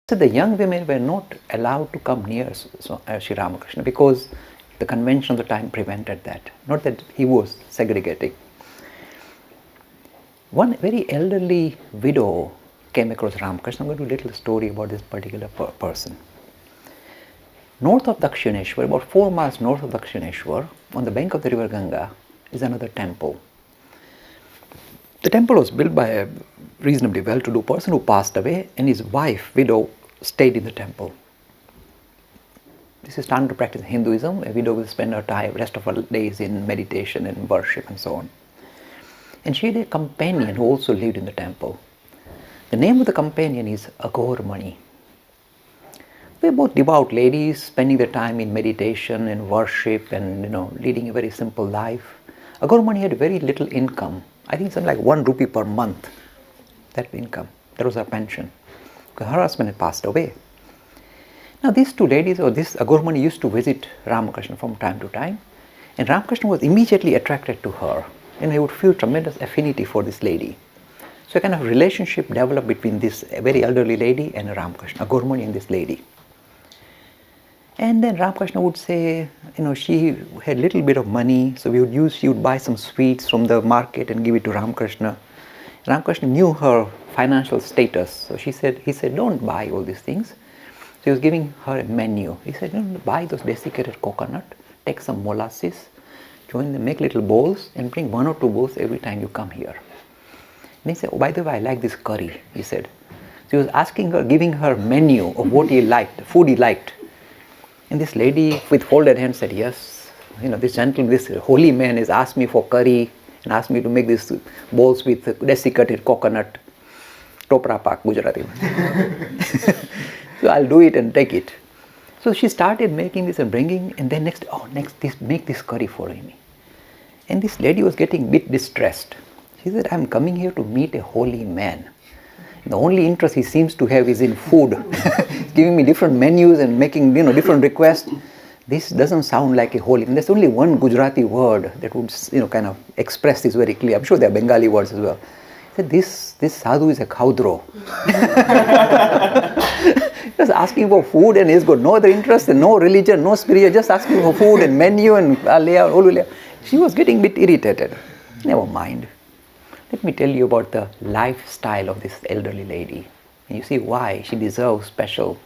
So the young women were not allowed to come near Sri Ramakrishna because the convention of the time prevented that. Not that he was segregating. One very elderly widow came across Ramakrishna. I'm going to do a little story about this particular person. North of Dakshineshwar, about 4 miles north of Dakshineshwar, on the bank of the river Ganga, is another temple. The temple was built by a reasonably well-to-do person who passed away, and his wife, widow, stayed in the temple. This is standard practice in Hinduism. A widow will spend her time, rest of her days in meditation and worship and so on. And she had a companion who also lived in the temple. The name of the companion is Agormani. They were both devout ladies, spending their time in meditation and worship and leading a very simple life. Agormani had very little income. I think something like 1 rupee per month. That income. That was her pension. Because her husband had passed away. Now these two ladies, or this Agormani, used to visit Ramakrishna from time to time, and Ramakrishna was immediately attracted to her, and he would feel tremendous affinity for this lady. So a kind of relationship developed between this very elderly lady and Ramakrishna, Agormani and this lady. And then Ramakrishna would say, she had a little bit of money, so she would buy some sweets from the market and give it to Ramakrishna. Ramakrishna knew her financial status, so he said, don't buy all these things. So he was giving her a menu. He said, buy those desiccated coconut, take some molasses, join them, make little bowls, and bring 1 or 2 bowls every time you come here. And he said, by the way, I like this curry, he said. So he was asking her, giving her menu of what he liked, food he liked. And this lady with folded hands said, yes, this gentleman, this holy man has asked me for curry and asked me to make these bowls with desiccated coconut, topra pak, Gujarati. So I'll do it and take it. So she started making this and bringing, and then make this curry for me. And this lady was getting a bit distressed. She said, I'm coming here to meet a holy man. The only interest he seems to have is in food. He's giving me different menus and making different requests. This doesn't sound like a holy man. There's only one Gujarati word that would kind of express this very clearly. I'm sure there are Bengali words as well. He said, this sadhu is a khaudro. Just asking for food, and he's got no other interest and no religion, no spiritual, just asking for food and menu and layout. She was getting a bit irritated. Never mind. Let me tell you about the lifestyle of this elderly lady. And you see why she deserves special,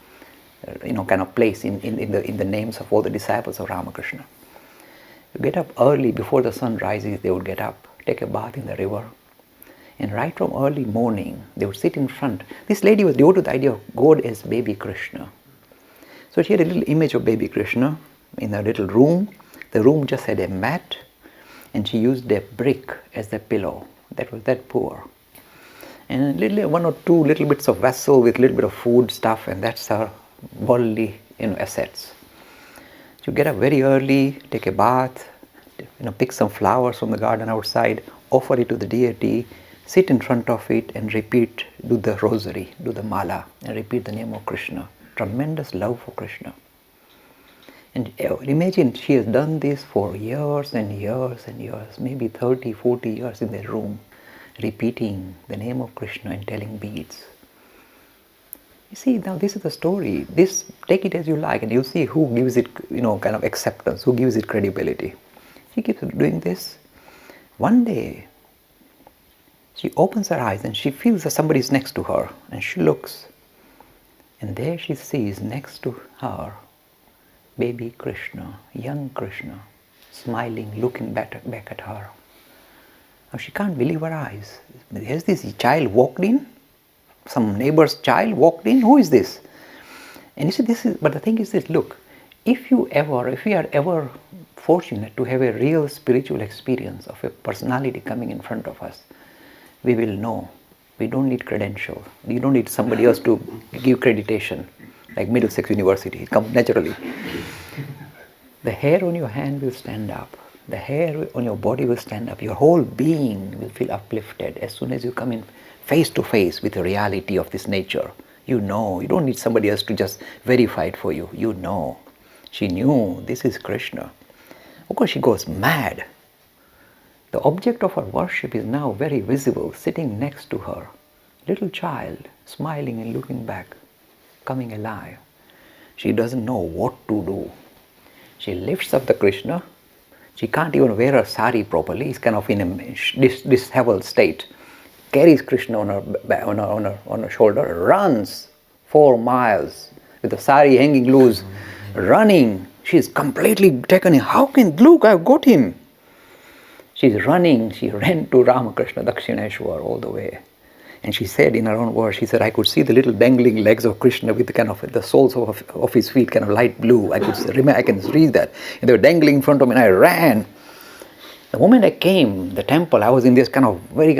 kind of place in the names of all the disciples of Ramakrishna. You get up early before the sun rises. They would get up, take a bath in the river, and right from early morning they would sit in front. This lady was devoted to the idea of God as baby Krishna. So she had a little image of baby Krishna in a little room. The room just had a mat, and she used a brick as the pillow. That was that poor. And 1 or 2 little bits of vessel with a little bit of food stuff, and that's her worldly assets. So you get up very early, take a bath, pick some flowers from the garden outside, offer it to the deity, sit in front of it and repeat, do the rosary, do the mala, and repeat the name of Krishna. Tremendous love for Krishna. And imagine she has done this for years and years and years, maybe 30, 40 years in the room, repeating the name of Krishna and telling beads. You see, now this is the story. Take it as you like, and you'll see who gives it, kind of acceptance, who gives it credibility. She keeps doing this. One day, she opens her eyes and she feels that somebody is next to her, and she looks, and there she sees next to her baby Krishna, young Krishna, smiling, looking back at her. Now she can't believe her eyes. Has this child walked in? Some neighbor's child walked in? Who is this? And you see, but the thing is this, look, if we are ever fortunate to have a real spiritual experience of a personality coming in front of us, we will know. We don't need credentials. You don't need somebody else to give accreditation, like Middlesex University. It comes naturally. The hair on your hand will stand up. The hair on your body will stand up. Your whole being will feel uplifted as soon as you come in face to face with the reality of this nature. You know. You don't need somebody else to just verify it for you. You know. She knew this is Krishna. Of course, she goes mad. The object of her worship is now very visible, sitting next to her. Little child, smiling and looking back. coming alive. She doesn't know what to do. She lifts up the Krishna. She can't even wear her sari properly. He's kind of in a disheveled state. Carries Krishna on her shoulder, runs 4 miles with the sari hanging loose, running. She's completely taken in. How can, look, I've got him. She's running. She ran to Ramakrishna Dakshineshwar all the way. And she said in her own words, she said, I could see the little dangling legs of Krishna with the kind of the soles of his feet, kind of light blue. I can read that. And they were dangling in front of me, and I ran. The moment I came, the temple, I was in this kind of very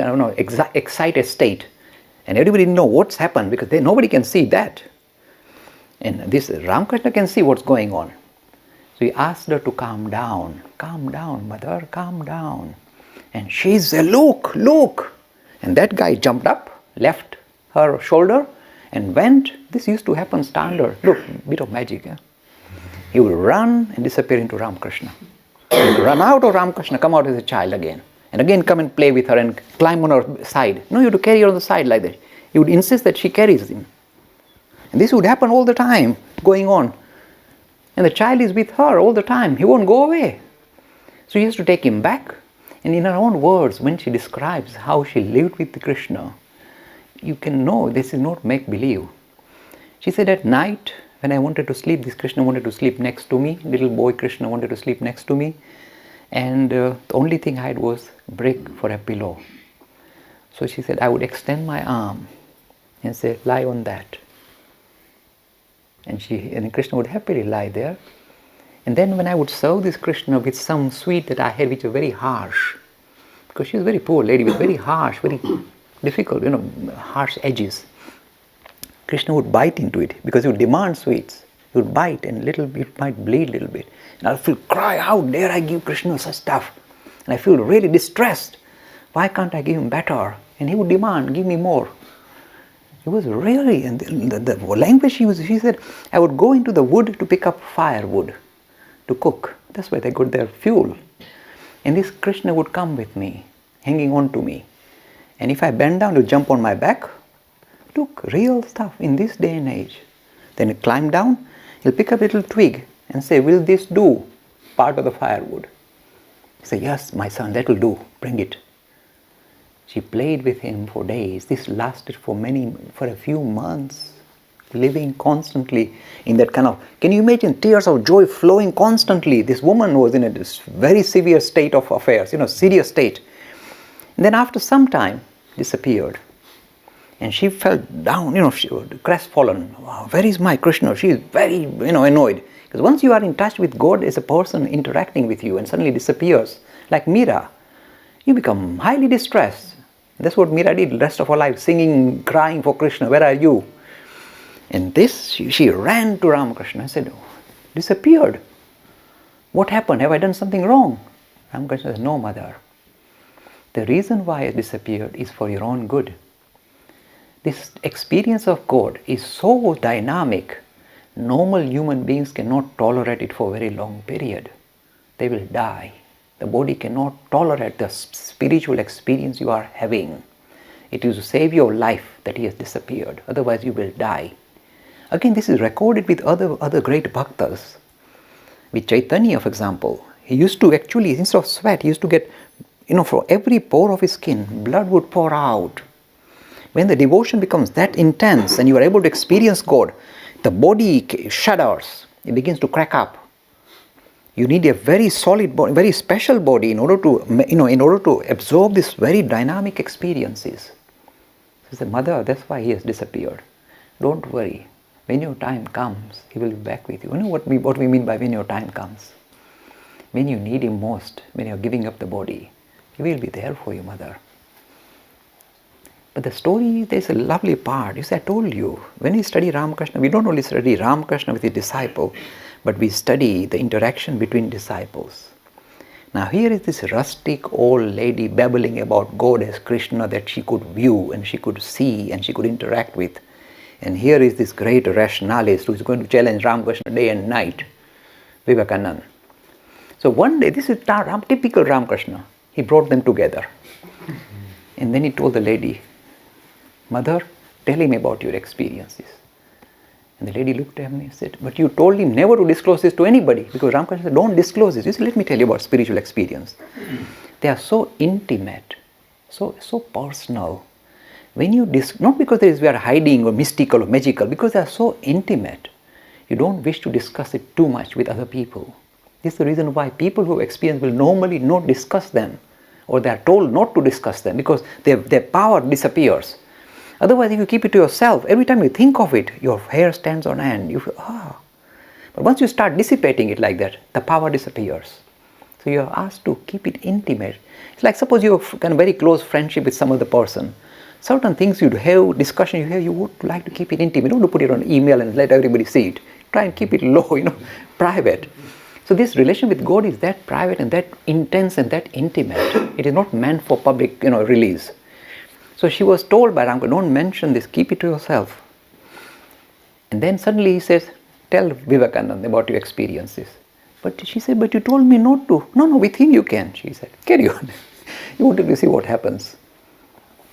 excited state. And everybody didn't know what's happened because nobody can see that. And this Ramakrishna can see what's going on. So he asked her to calm down. Calm down, mother, calm down. And she said, look, look. And that guy jumped up, left her shoulder, and went. This used to happen standard. Look, bit of magic. Eh? He would run and disappear into Ramakrishna. He would run out of Ramakrishna, come out as a child again. And again come and play with her and climb on her side. No, you have to carry her on the side like that. He would insist that she carries him. And this would happen all the time, going on. And the child is with her all the time. He won't go away. So he has to take him back. And in her own words, when she describes how she lived with Krishna, you can know this is not make-believe. She said, at night, when I wanted to sleep, this Krishna wanted to sleep next to me. Little boy Krishna wanted to sleep next to me. And the only thing I had was brick for a pillow. So she said, I would extend my arm and say, lie on that. And Krishna would happily lie there. And then when I would serve this Krishna with some sweet that I had, which was very harsh, because she was a very poor lady with very harsh, very difficult, harsh edges, Krishna would bite into it because he would demand sweets. He would bite and it might bleed a little bit. And I'll feel, cry, how dare I give Krishna such stuff? And I feel really distressed. Why can't I give him better? And he would demand, give me more. It was really, and the language she used, she said, I would go into the wood to pick up firewood to cook. That's where they got their fuel. And this Krishna would come with me, hanging on to me. And if I bend down to jump on my back, look, real stuff in this day and age. Then he'll climb down, he'll pick up a little twig and say, will this do? Part of the firewood. He said, yes, my son, that will do. Bring it. She played with him for days. This lasted for a few months, living constantly in that kind of, can you imagine tears of joy flowing constantly? This woman was in a very severe state of affairs, serious state. And then after some time, disappeared. And she felt down, she was crestfallen. Wow, where is my Krishna? She is very, annoyed. Because once you are in touch with God as a person interacting with you and suddenly disappears, like Meera, you become highly distressed. That's what Meera did the rest of her life, singing, crying for Krishna, where are you? And this, she ran to Ramakrishna and said, disappeared. What happened? Have I done something wrong? Ramakrishna said, no, mother. The reason why it disappeared is for your own good. This experience of God is so dynamic, normal human beings cannot tolerate it for a very long period. They will die. The body cannot tolerate the spiritual experience you are having. It is to save your life that he has disappeared. Otherwise you will die. Again, this is recorded with other great bhaktas. With Chaitanya, for example, he used to actually, instead of sweat, he used to get, for every pore of his skin, blood would pour out. When the devotion becomes that intense and you are able to experience God, the body shudders. It begins to crack up. You need a very solid body, very special body in order to absorb these very dynamic experiences. She said, Mother, that's why he has disappeared. Don't worry. When your time comes, he will be back with you. You know what we mean by when your time comes? When you need him most, when you are giving up the body, he will be there for you, Mother. But the story, there's a lovely part. I told you, when we study Ramakrishna, we don't only study Ramakrishna with his disciple, but we study the interaction between disciples. Now here is this rustic old lady babbling about God as Krishna that she could view and she could see and she could interact with. And here is this great rationalist who is going to challenge Ramakrishna day and night, Vivekananda. So one day, this is typical Ramakrishna, he brought them together. And then he told the lady, Mother, tell him about your experiences. And the lady looked at me and said, but you told him never to disclose this to anybody. Because Ramakrishna said, don't disclose this. He said, let me tell you about spiritual experience. They are so intimate, so personal. When you not because we are hiding or mystical or magical, because they are so intimate, you don't wish to discuss it too much with other people. This is the reason why people who experience will normally not discuss them, or they are told not to discuss them, because their power disappears. Otherwise, if you keep it to yourself, every time you think of it, your hair stands on end. You feel, But once you start dissipating it like that, the power disappears. So you are asked to keep it intimate. It's like suppose you have kind of very close friendship with some other person. Certain things you'd have, discussion you have, you would like to keep it intimate. You don't want to put it on email and let everybody see it. Try and keep it low, private. So this relation with God is that private and that intense and that intimate. It is not meant for public, release. So she was told by Ramkrishna, don't mention this, keep it to yourself. And then suddenly he says, tell Vivekananda about your experiences. But she said, but you told me not to. No, with him you can, she said. Carry on. You wanted to see what happens.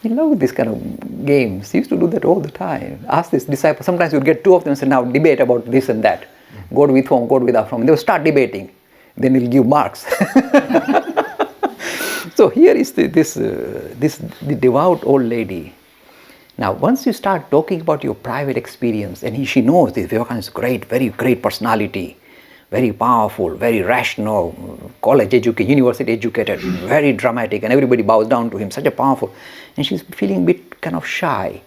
He loved this kind of games. He used to do that all the time. Ask this disciple. Sometimes you'd get two of them and say, now debate about this and that. God with form, God without form. They will start debating. Then he'll give marks. So here is the devout old lady. Now, once you start talking about your private experience, and she knows this, Vivekananda is great, very great personality, very powerful, very rational, college educated, university educated, very dramatic, and everybody bows down to him, such a powerful. And she's feeling a bit kind of shy.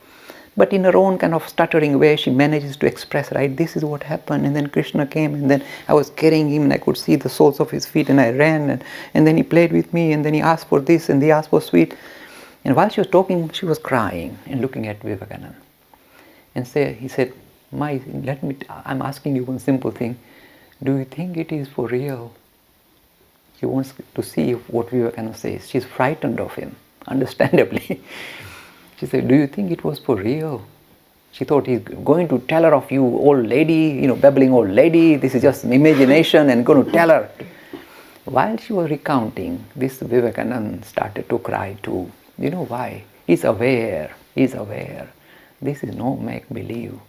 But in her own kind of stuttering way, she manages to express, right, this is what happened, and then Krishna came, and then I was carrying him, and I could see the soles of his feet, and I ran, and then he played with me, and then he asked for this, and he asked for sweet. And while she was talking, she was crying and looking at Vivekananda. And he said, I'm asking you one simple thing. Do you think it is for real? She wants to see what Vivekananda says. She's frightened of him, understandably. She said, do you think it was for real? She thought he's going to tell her of you, old lady, babbling old lady, this is just imagination, and going to tell her. While she was recounting, this Vivekananda started to cry too. You know why? He's aware. This is no make-believe.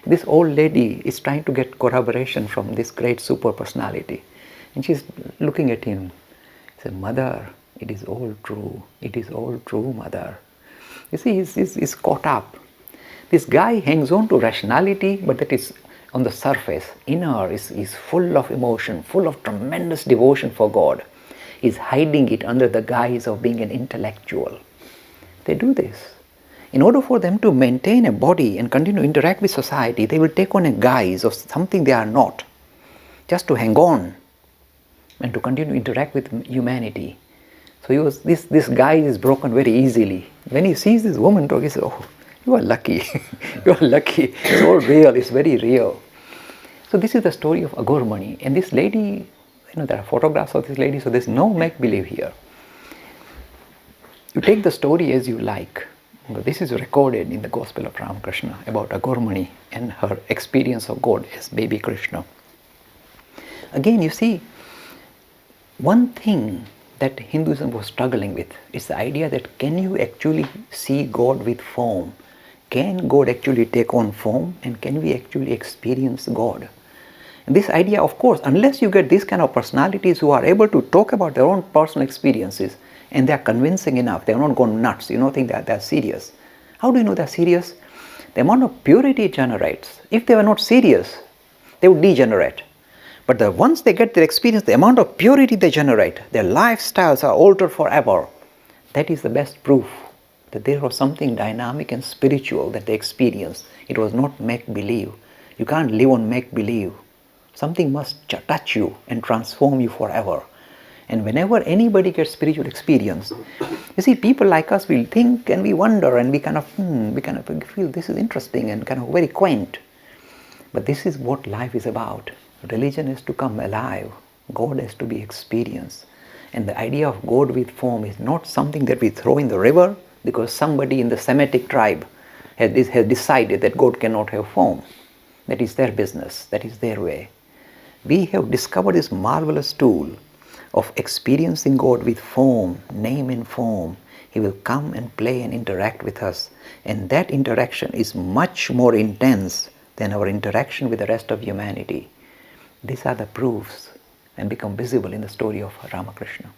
This old lady is trying to get corroboration from this great super personality. And she's looking at him. She said, Mother, it is all true. It is all true, Mother. You see, he's caught up. This guy hangs on to rationality, but that is on the surface. Inner is full of emotion, full of tremendous devotion for God. He's hiding it under the guise of being an intellectual. They do this. In order for them to maintain a body and continue to interact with society, they will take on a guise of something they are not, just to hang on and to continue to interact with humanity. So this guise is broken very easily. When he sees this woman talk, he says, oh, you are lucky. You are lucky. It's all real. It's very real. So this is the story of Aghormani. And this lady, there are photographs of this lady, so there's no make-believe here. You take the story as you like. This is recorded in the Gospel of Ramakrishna about Aghormani and her experience of God as baby Krishna. Again, you see, one thing that Hinduism was struggling with is the idea that can you actually see God with form? Can God actually take on form, and can we actually experience God? And this idea, of course, unless you get these kind of personalities who are able to talk about their own personal experiences and they are convincing enough, they are not gone nuts, you don't think that they are serious. How do you know they are serious? The amount of purity it generates. If they were not serious, they would degenerate. But once they get their experience, the amount of purity they generate, their lifestyles are altered forever. That is the best proof that there was something dynamic and spiritual that they experienced. It was not make-believe. You can't live on make-believe. Something must touch you and transform you forever. And whenever anybody gets spiritual experience, you see, people like us will think and we wonder and we kind of feel this is interesting and kind of very quaint. But this is what life is about. Religion is to come alive. God has to be experienced. And the idea of God with form is not something that we throw in the river because somebody in the Semitic tribe has decided that God cannot have form. That is their business. That is their way. We have discovered this marvelous tool of experiencing God with form, name and form. He will come and play and interact with us. And that interaction is much more intense then our interaction with the rest of humanity. These are the proofs and become visible in the story of Ramakrishna.